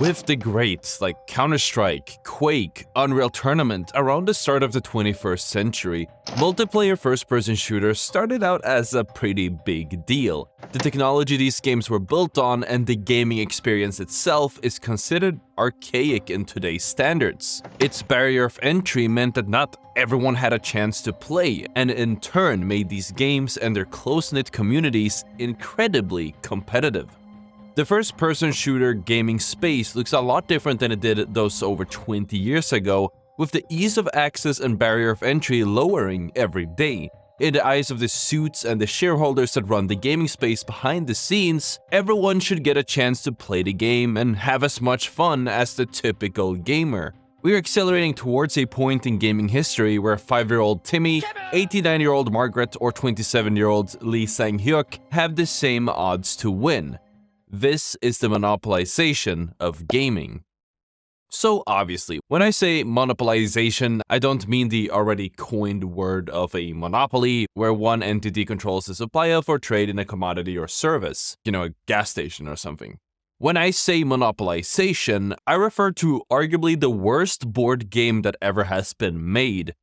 With the greats like Counter-Strike, Quake, Unreal Tournament around the start of the 21st century, multiplayer first-person shooters started out as a pretty big deal. The technology these games were built on and the gaming experience itself is considered archaic in today's standards. Its barrier of entry meant that not everyone had a chance to play, and in turn made these games and their close-knit communities incredibly competitive. The first-person shooter gaming space looks a lot different than it did those over 20 years ago, with the ease of access and barrier of entry lowering every day. In the eyes of the suits and the shareholders that run the gaming space behind the scenes, everyone should get a chance to play the game and have as much fun as the typical gamer. We are accelerating towards a point in gaming history where 5-year-old Timmy, 89-year-old Margaret, or 27-year-old Lee Sang-hyuk have the same odds to win. This is the monopolization of gaming. So obviously, when I say monopolization, I don't mean the already coined word of a monopoly, where one entity controls the supply of or trade in a commodity or service, a gas station or something. When I say monopolization, I refer to arguably the worst board game that ever has been made,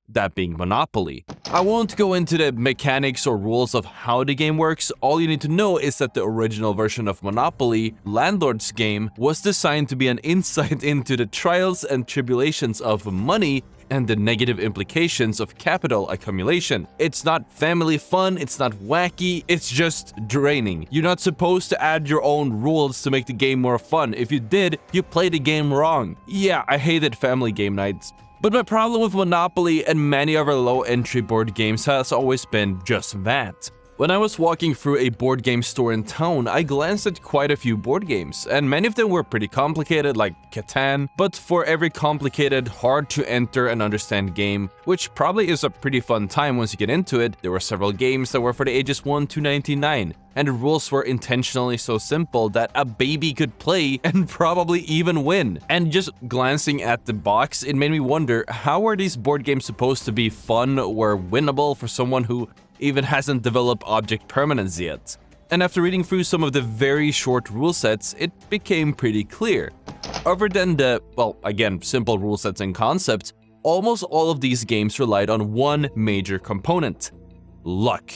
that being Monopoly. I won't go into the mechanics or rules of how the game works. All you need to know is that the original version of Monopoly, Landlord's Game, was designed to be an insight into the trials and tribulations of money and the negative implications of capital accumulation. It's not family fun, it's not wacky, it's just draining. You're not supposed to add your own rules to make the game more fun. If you did, you played the game wrong. Yeah, I hated family game nights. But my problem with Monopoly and many other low-entry board games has always been just that. When I was walking through a board game store in town, I glanced at quite a few board games, and many of them were pretty complicated, like Catan, but for every complicated, hard-to-enter and understand game, which probably is a pretty fun time once you get into it, there were several games that were for the ages 1 to 99, and the rules were intentionally so simple that a baby could play and probably even win. And just glancing at the box, it made me wonder, how are these board games supposed to be fun or winnable for someone who even hasn't developed object permanence yet? And after reading through some of the very short rule sets, it became pretty clear. Other than the, well, again, simple rule sets and concepts, almost all of these games relied on one major component: luck.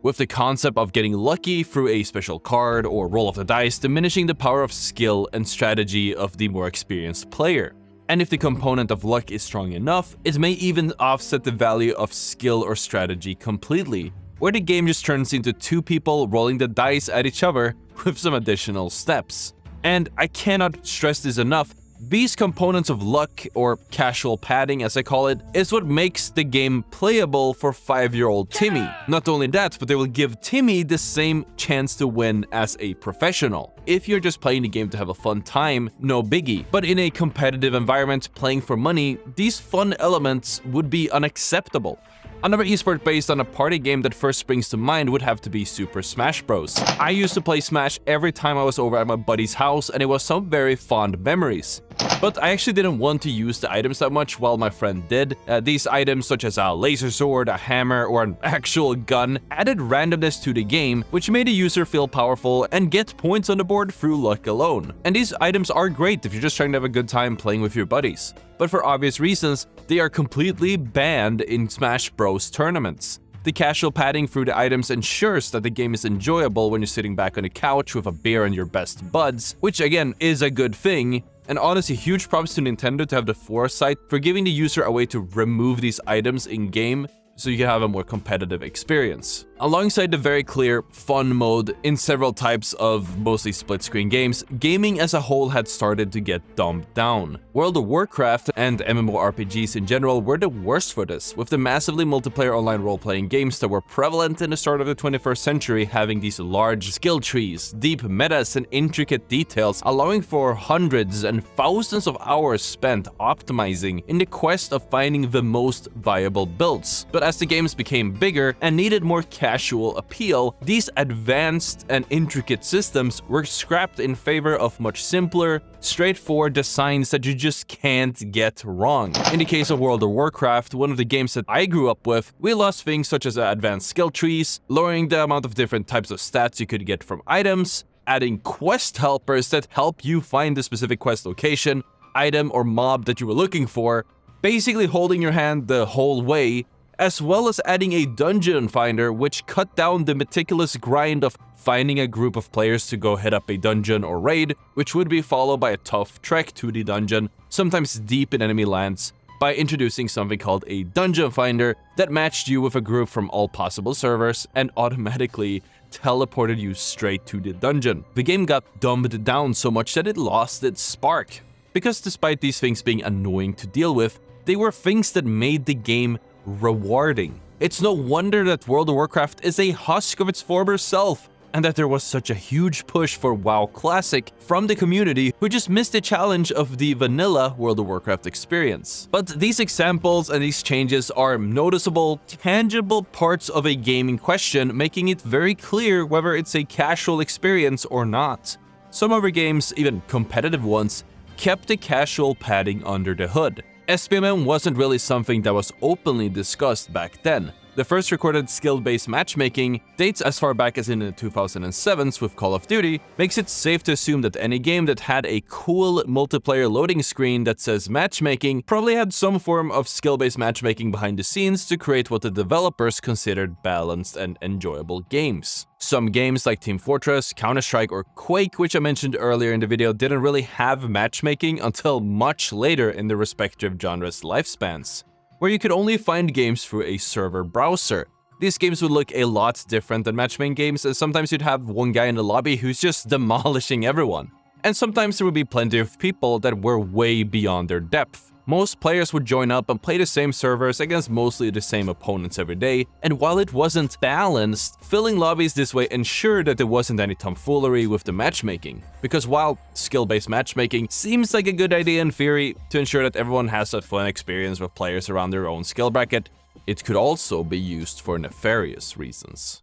With the concept of getting lucky through a special card or roll of the dice diminishing the power of skill and strategy of the more experienced player. And if the component of luck is strong enough, it may even offset the value of skill or strategy completely, where the game just turns into two people rolling the dice at each other with some additional steps. And I cannot stress this enough, these components of luck, or casual padding as I call it, is what makes the game playable for 5-year-old Timmy. Not only that, but they will give Timmy the same chance to win as a professional. If you're just playing the game to have a fun time, no biggie. But in a competitive environment playing for money, these fun elements would be unacceptable. Another esport based on a party game that first springs to mind would have to be Super Smash Bros. I used to play Smash every time I was over at my buddy's house, and it was some very fond memories. But I actually didn't want to use the items that much while my friend did. These items such as a laser sword, a hammer, or an actual gun added randomness to the game, which made the user feel powerful and get points on the board through luck alone. And these items are great if you're just trying to have a good time playing with your buddies. But for obvious reasons, they are completely banned in Smash Bros tournaments. The casual padding through the items ensures that the game is enjoyable when you're sitting back on the couch with a beer and your best buds, which again is a good thing. And honestly, huge props to Nintendo to have the foresight for giving the user a way to remove these items in-game so you can have a more competitive experience. Alongside the very clear fun mode in several types of mostly split-screen games, gaming as a whole had started to get dumbed down. World of Warcraft and MMORPGs in general were the worst for this, with the massively multiplayer online role-playing games that were prevalent in the start of the 21st century having these large skill trees, deep metas, and intricate details, allowing for hundreds and thousands of hours spent optimizing in the quest of finding the most viable builds. But as the games became bigger and needed more casual appeal, these advanced and intricate systems were scrapped in favor of much simpler, straightforward designs that you just can't get wrong. In the case of World of Warcraft, one of the games that I grew up with, we lost things such as advanced skill trees, lowering the amount of different types of stats you could get from items, adding quest helpers that help you find the specific quest location, item, or mob that you were looking for, basically holding your hand the whole way, as well as adding a dungeon finder which cut down the meticulous grind of finding a group of players to go hit up a dungeon or raid, which would be followed by a tough trek to the dungeon, sometimes deep in enemy lands, by introducing something called a dungeon finder that matched you with a group from all possible servers and automatically teleported you straight to the dungeon. The game got dumbed down so much that it lost its spark. Because despite these things being annoying to deal with, they were things that made the game rewarding. It's no wonder that World of Warcraft is a husk of its former self, and that there was such a huge push for WoW Classic from the community who just missed the challenge of the vanilla World of Warcraft experience. But these examples and these changes are noticeable, tangible parts of a gaming question, making it very clear whether it's a casual experience or not. Some other games, even competitive ones, kept the casual padding under the hood. SPMM wasn't really something that was openly discussed back then. The first recorded skill-based matchmaking dates as far back as in the 2007s with Call of Duty, makes it safe to assume that any game that had a cool multiplayer loading screen that says matchmaking probably had some form of skill-based matchmaking behind the scenes to create what the developers considered balanced and enjoyable games. Some games like Team Fortress, Counter-Strike, or Quake, which I mentioned earlier in the video, didn't really have matchmaking until much later in the respective genres' lifespans, where you could only find games through a server browser. These games would look a lot different than matchmaking games, as sometimes you'd have one guy in the lobby who's just demolishing everyone. And sometimes there would be plenty of people that were way beyond their depth. Most players would join up and play the same servers against mostly the same opponents every day, and while it wasn't balanced, filling lobbies this way ensured that there wasn't any tomfoolery with the matchmaking. Because while skill-based matchmaking seems like a good idea in theory to ensure that everyone has a fun experience with players around their own skill bracket, it could also be used for nefarious reasons.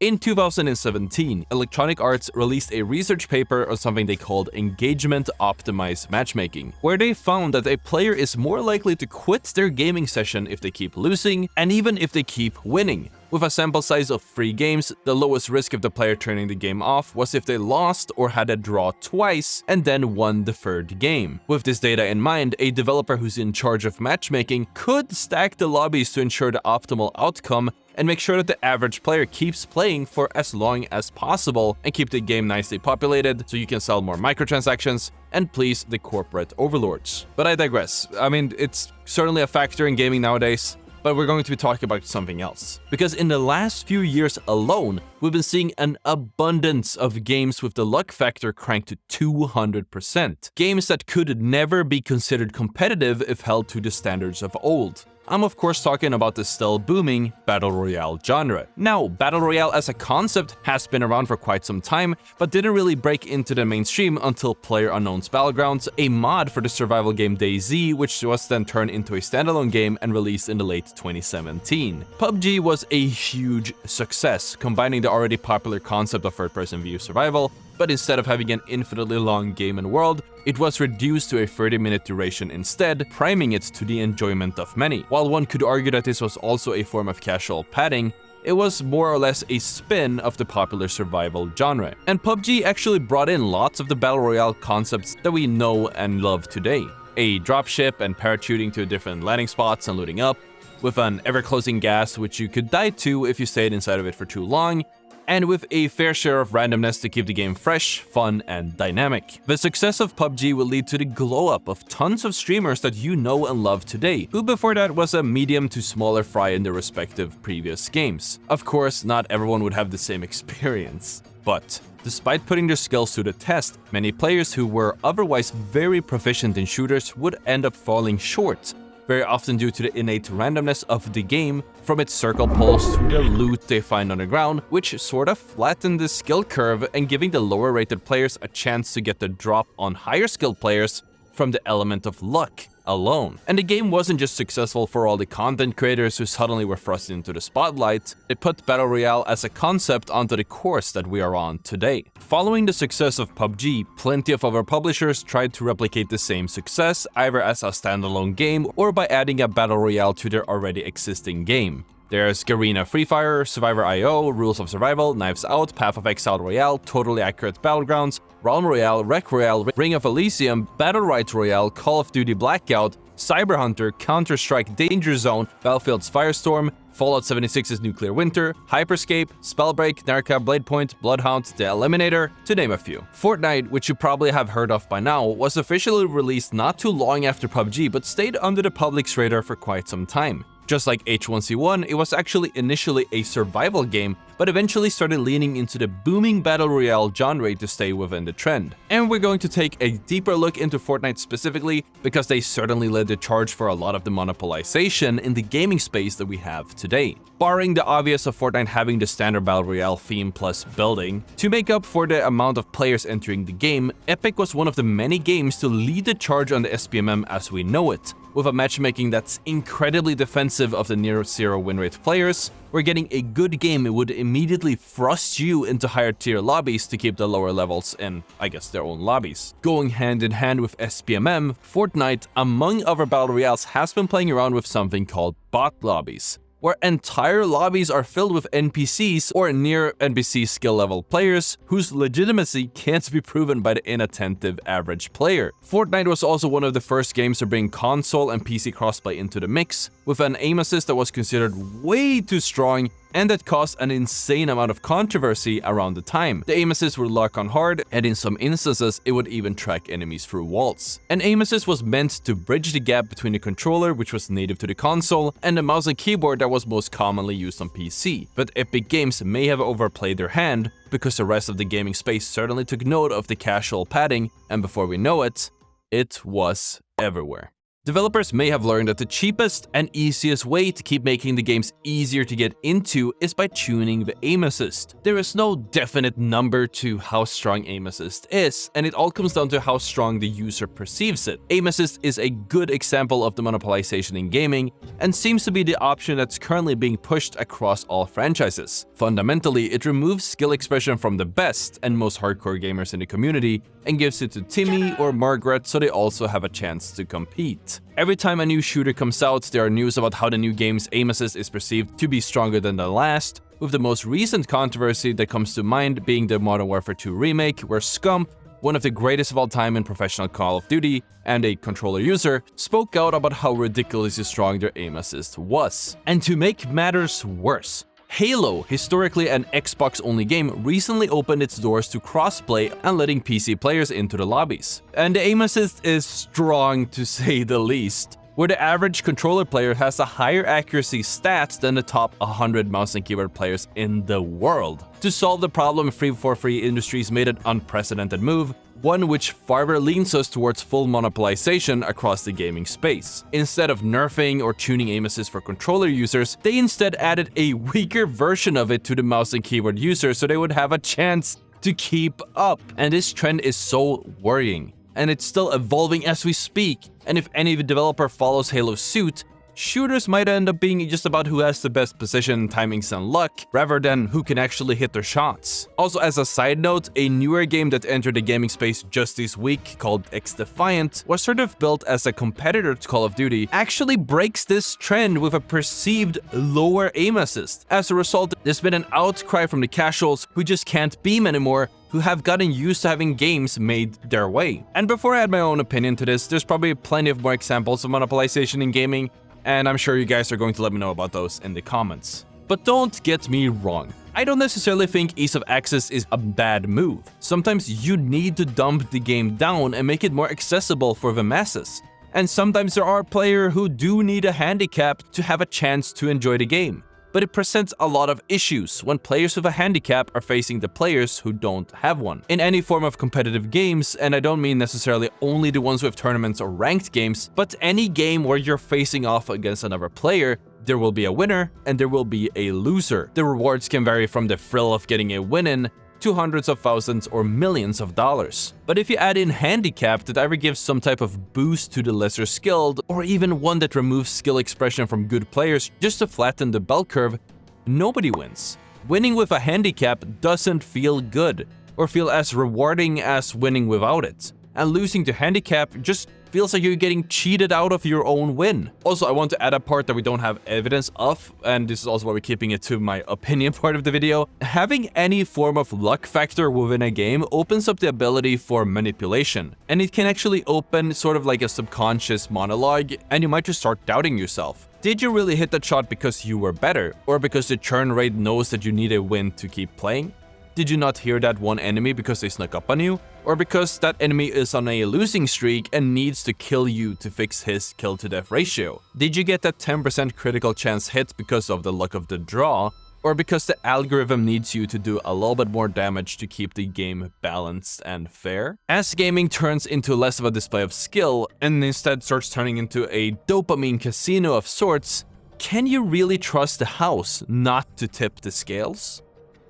In 2017, Electronic Arts released a research paper on something they called engagement-optimized matchmaking, where they found that a player is more likely to quit their gaming session if they keep losing, and even if they keep winning. With a sample size of 3 games, the lowest risk of the player turning the game off was if they lost or had a draw twice and then won the 3rd game. With this data in mind, a developer who's in charge of matchmaking could stack the lobbies to ensure the optimal outcome and make sure that the average player keeps playing for as long as possible and keep the game nicely populated so you can sell more microtransactions and please the corporate overlords. But I digress. I mean, it's certainly a factor in gaming nowadays, but we're going to be talking about something else. Because in the last few years alone, we've been seeing an abundance of games with the luck factor cranked to 200%. Games that could never be considered competitive if held to the standards of old. I'm of course talking about the still booming Battle Royale genre. Now, Battle Royale as a concept has been around for quite some time, but didn't really break into the mainstream until PlayerUnknown's Battlegrounds, a mod for the survival game DayZ, which was then turned into a standalone game and released in the late 2017. PUBG was a huge success, combining the already popular concept of third-person view survival, but instead of having an infinitely long game and world, it was reduced to a 30-minute duration instead, priming it to the enjoyment of many. While one could argue that this was also a form of casual padding, it was more or less a spin of the popular survival genre. And PUBG actually brought in lots of the Battle Royale concepts that we know and love today. A dropship and parachuting to different landing spots and looting up, with an ever-closing gas which you could die to if you stayed inside of it for too long, and with a fair share of randomness to keep the game fresh, fun, and dynamic. The success of PUBG will lead to the glow-up of tons of streamers that you know and love today, who before that was a medium to smaller fry in their respective previous games. Of course, not everyone would have the same experience, but despite putting their skills to the test, many players who were otherwise very proficient in shooters would end up falling short, very often due to the innate randomness of the game, from its circle pulls to the loot they find on the ground, which sort of flattened the skill curve and giving the lower rated players a chance to get the drop on higher skilled players from the element of luck alone. And the game wasn't just successful for all the content creators who suddenly were thrust into the spotlight, it put Battle Royale as a concept onto the course that we are on today. Following the success of PUBG, plenty of other publishers tried to replicate the same success, either as a standalone game or by adding a Battle Royale to their already existing game. There's Garena Free Fire, Survivor IO, Rules of Survival, Knives Out, Path of Exile Royale, Totally Accurate Battlegrounds, Realm Royale, Wreck Royale, Ring of Elysium, Battle Riot Royale, Call of Duty Blackout, Cyber Hunter, Counter-Strike Danger Zone, Battlefield's Firestorm, Fallout 76's Nuclear Winter, Hyperscape, Spellbreak, Narca, Bladepoint, Bloodhound, The Eliminator, to name a few. Fortnite, which you probably have heard of by now, was officially released not too long after PUBG, but stayed under the public's radar for quite some time. Just like H1Z1, it was actually initially a survival game, but eventually started leaning into the booming battle royale genre to stay within the trend. And we're going to take a deeper look into Fortnite specifically, because they certainly led the charge for a lot of the monopolization in the gaming space that we have today. Barring the obvious of Fortnite having the standard battle royale theme plus building, to make up for the amount of players entering the game, Epic was one of the many games to lead the charge on the SBMM as we know it. With a matchmaking that's incredibly defensive of the near-zero win rate players, we're getting a good game would immediately thrust you into higher tier lobbies to keep the lower levels in, I guess, their own lobbies. Going hand in hand with SBMM, Fortnite, among other battle royales, has been playing around with something called bot lobbies, where entire lobbies are filled with NPCs or near NPC skill level players whose legitimacy can't be proven by the inattentive average player. Fortnite was also one of the first games to bring console and PC crossplay into the mix, with an aim assist that was considered way too strong and that caused an insane amount of controversy around the time. The aim assist would lock on hard, and in some instances it would even track enemies through walls. An aim assist was meant to bridge the gap between the controller, which was native to the console, and the mouse and keyboard that was most commonly used on PC. But Epic Games may have overplayed their hand, because the rest of the gaming space certainly took note of the casual padding, and before we know it, it was everywhere. Developers may have learned that the cheapest and easiest way to keep making the games easier to get into is by tuning the aim assist. There is no definite number to how strong aim assist is, and it all comes down to how strong the user perceives it. Aim assist is a good example of the monopolization in gaming, and seems to be the option that's currently being pushed across all franchises. Fundamentally, it removes skill expression from the best and most hardcore gamers in the community, and gives it to Timmy or Margaret so they also have a chance to compete. Every time a new shooter comes out, there are news about how the new game's aim assist is perceived to be stronger than the last, with the most recent controversy that comes to mind being the Modern Warfare 2 remake, where Scump, one of the greatest of all time in professional Call of Duty and a controller user, spoke out about how ridiculously strong their aim assist was. And to make matters worse, Halo, historically an Xbox-only game, recently opened its doors to crossplay and letting PC players into the lobbies. And the aim assist is strong to say the least, where the average controller player has a higher accuracy stats than the top 100 mouse and keyboard players in the world. To solve the problem, 343 Industries made an unprecedented move, one which farther leans us towards full monopolization across the gaming space. Instead of nerfing or tuning aim assist for controller users, they instead added a weaker version of it to the mouse and keyboard users so they would have a chance to keep up. And this trend is so worrying, and it's still evolving as we speak. And if any developer follows Halo's suit, shooters might end up being just about who has the best position, timings, and luck, rather than who can actually hit their shots. Also, as a side note, a newer game that entered the gaming space just this week, called X-Defiant, was sort of built as a competitor to Call of Duty, actually breaks this trend with a perceived lower aim assist. As a result, there's been an outcry from the casuals who just can't beam anymore, who have gotten used to having games made their way. And before I add my own opinion to this, there's probably plenty of more examples of monopolization in gaming, and I'm sure you guys are going to let me know about those in the comments. But don't get me wrong, I don't necessarily think ease of access is a bad move. Sometimes you need to dumb the game down and make it more accessible for the masses. And sometimes there are players who do need a handicap to have a chance to enjoy the game. But it presents a lot of issues when players with a handicap are facing the players who don't have one. In any form of competitive games, and I don't mean necessarily only the ones with tournaments or ranked games, but any game where you're facing off against another player, there will be a winner and there will be a loser. The rewards can vary from the thrill of getting a win-in to hundreds of thousands or millions of dollars. But if you add in handicap that either gives some type of boost to the lesser skilled, or even one that removes skill expression from good players just to flatten the bell curve, nobody wins. Winning with a handicap doesn't feel good, or feel as rewarding as winning without it. and losing to handicap just feels like you're getting cheated out of your own win. Also, I want to add a part that we don't have evidence of, and this is also why we're keeping it to my opinion part of the video. Having any form of luck factor within a game opens up the ability for manipulation, and it can actually open sort of like a subconscious monologue, and you might just start doubting yourself. Did you really hit that shot because you were better, or because the churn rate knows that you need a win to keep playing? Did you not hear that one enemy because they snuck up on you? Or because that enemy is on a losing streak and needs to kill you to fix his kill to death ratio? Did you get that 10% critical chance hit because of the luck of the draw? Or because the algorithm needs you to do a little bit more damage to keep the game balanced and fair? As gaming turns into less of a display of skill and instead starts turning into a dopamine casino of sorts, can you really trust the house not to tip the scales?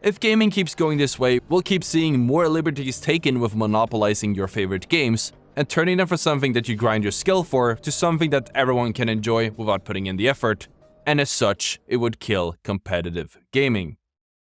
If gaming keeps going this way, we'll keep seeing more liberties taken with monopolizing your favorite games and turning them from something that you grind your skill for to something that everyone can enjoy without putting in the effort, and as such, it would kill competitive gaming.